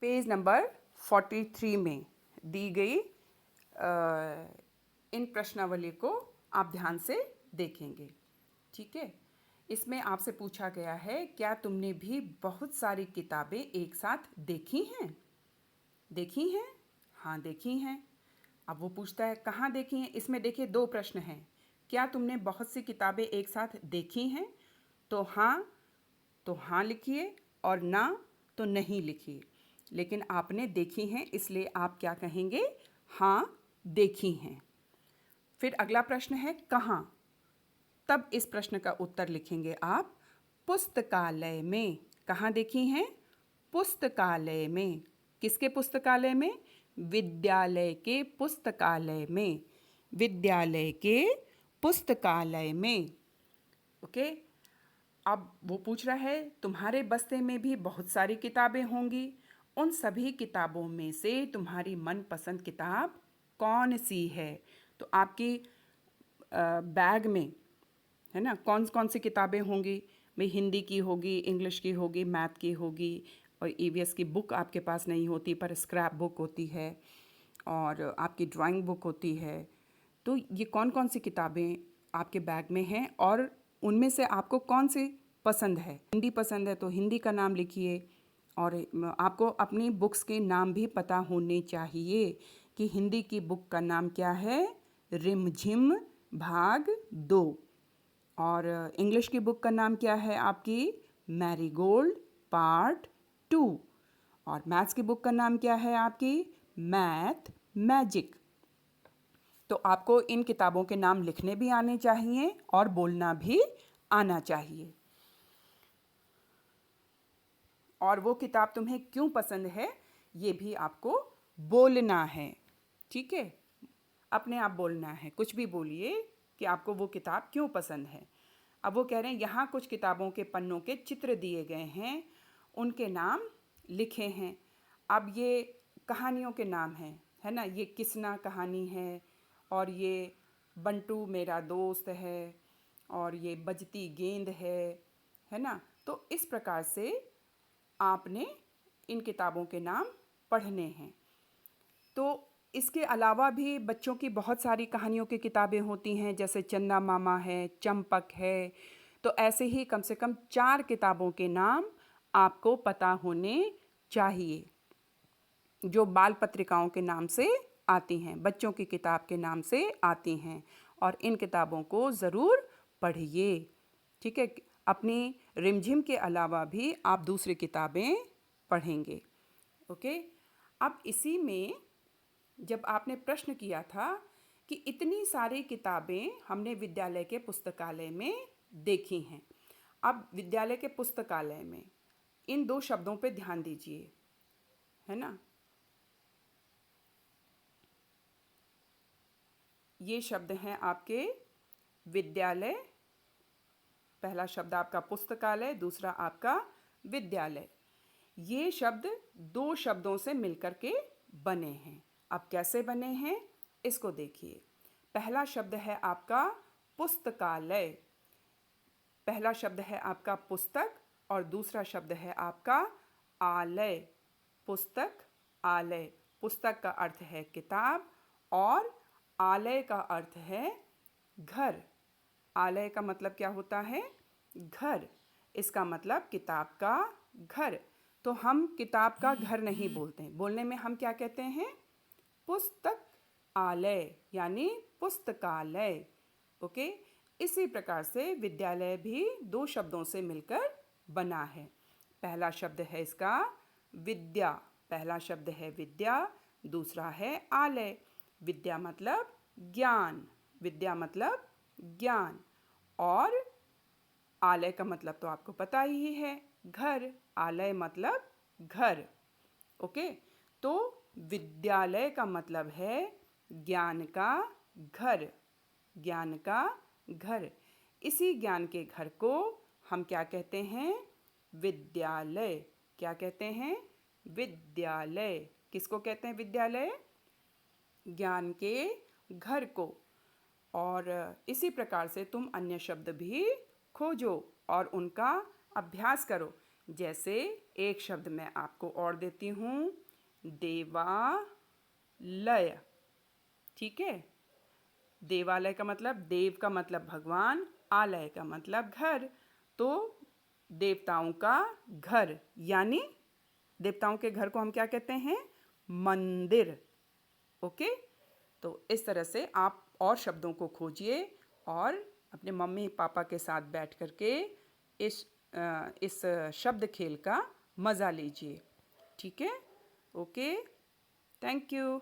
Page number 43 में दी गई इन प्रश्नावली को आप ध्यान से देखेंगे। ठीक है, इसमें आपसे पूछा गया है, क्या तुमने भी बहुत सारी किताबें एक साथ देखी हैं? देखी हैं? हाँ, देखी हैं। अब वो पूछता है कहाँ देखी हैं। इसमें देखिए दो प्रश्न हैं। क्या तुमने बहुत सी किताबें एक साथ देखी हैं? तो हाँ लिखिए, और ना तो नहीं लिखिए। लेकिन आपने देखी हैं, इसलिए आप क्या कहेंगे? हाँ, देखी हैं। फिर अगला प्रश्न है कहाँ? तब इस प्रश्न का उत्तर लिखेंगे आप पुस्तकालय में। कहाँ देखी हैं? पुस्तकालय में। किसके पुस्तकालय में? विद्यालय के पुस्तकालय में। विद्यालय के पुस्तकालय में। ओके। अब वो पूछ रहा है तुम्हारे बस्ते में भी बहुत सारी किताबें होंगी, उन सभी किताबों में से तुम्हारी मनपसंद किताब कौन सी है? तो आपकी बैग में, है ना, कौन कौन सी किताबें होंगी? भाई हिंदी की होगी, इंग्लिश की होगी, मैथ की होगी, और ईवीएस की बुक आपके पास नहीं होती पर स्क्रैप बुक होती है, और आपकी ड्राइंग बुक होती है। तो ये कौन कौन सी किताबें आपके बैग में हैं, और उनमें से आपको कौन सी पसंद है? हिंदी पसंद है तो हिंदी का नाम लिखिए, और आपको अपनी बुक्स के नाम भी पता होने चाहिए कि हिंदी की बुक का नाम क्या है? रिमझिम भाग 2। और इंग्लिश की बुक का नाम क्या है आपकी? Marigold part 2। और मैथ्स की बुक का नाम क्या है आपकी? Math magic. तो आपको इन किताबों के नाम लिखने भी आने चाहिए और बोलना भी आना चाहिए। और वो किताब तुम्हें क्यों पसंद है ये भी आपको बोलना है। ठीक है, अपने आप बोलना है, कुछ भी बोलिए कि आपको वो किताब क्यों पसंद है। अब वो कह रहे हैं यहाँ कुछ किताबों के पन्नों के चित्र दिए गए हैं, उनके नाम लिखे हैं। अब ये कहानियों के नाम हैं, है ना, ये किसना कहानी है, और ये बंटू मेरा दोस्त है, और ये बजती गेंद है ना। तो इस प्रकार से आपने इन किताबों के नाम पढ़ने हैं। तो इसके अलावा भी बच्चों की बहुत सारी कहानियों की किताबें होती हैं, जैसे चंदा मामा है, चंपक है। तो ऐसे ही कम से कम 4 किताबों के नाम आपको पता होने चाहिए, जो बाल पत्रिकाओं के नाम से आती हैं, बच्चों की किताब के नाम से आती हैं। और इन किताबों को ज़रूर पढ़िए। ठीक है, अपनी रिमझिम के अलावा भी आप दूसरी किताबें पढ़ेंगे। ओके। अब इसी में जब आपने प्रश्न किया था कि इतनी सारी किताबें हमने विद्यालय के पुस्तकालय में देखी हैं, अब विद्यालय के पुस्तकालय में इन 2 शब्दों पे ध्यान दीजिए, है ना। ये शब्द हैं आपके विद्यालय, पहला शब्द आपका पुस्तकालय, दूसरा आपका विद्यालय। ये शब्द 2 शब्दों से मिलकर के बने हैं। अब कैसे बने हैं इसको देखिए। पहला शब्द है आपका पुस्तकालय। पहला शब्द है आपका पुस्तक, और दूसरा शब्द है आपका आलय। पुस्तक आलय। पुस्तक का अर्थ है किताब, और आलय का अर्थ है घर। आलय का मतलब क्या होता है? घर। इसका मतलब किताब का घर। तो हम किताब का घर नहीं बोलते हैं, बोलने में हम क्या कहते हैं? पुस्तक आलय, यानी पुस्तकालय। ओके। इसी प्रकार से विद्यालय भी 2 शब्दों से मिलकर बना है। पहला शब्द है इसका विद्या। पहला शब्द है विद्या, दूसरा है आलय। विद्या मतलब ज्ञान। विद्या मतलब ज्ञान। और आलय का मतलब तो आपको पता ही है, घर। आलय मतलब घर। ओके। तो विद्यालय का मतलब है ज्ञान का घर। ज्ञान का घर। इसी ज्ञान के घर को हम क्या कहते हैं? विद्यालय। क्या कहते हैं? विद्यालय। किसको कहते हैं विद्यालय? ज्ञान के घर को। और इसी प्रकार से तुम अन्य शब्द भी खोजो और उनका अभ्यास करो। जैसे एक शब्द मैं आपको और देती हूँ, देवालय। ठीक है, देवालय का मतलब, देव का मतलब भगवान, आलय का मतलब घर। तो देवताओं का घर, यानी देवताओं के घर को हम क्या कहते हैं? मंदिर। ओके, तो इस तरह से आप और शब्दों को खोजिए और अपने मम्मी पापा के साथ बैठ करके इस शब्द खेल का मज़ा लीजिए। ठीक है? Okay, thank you.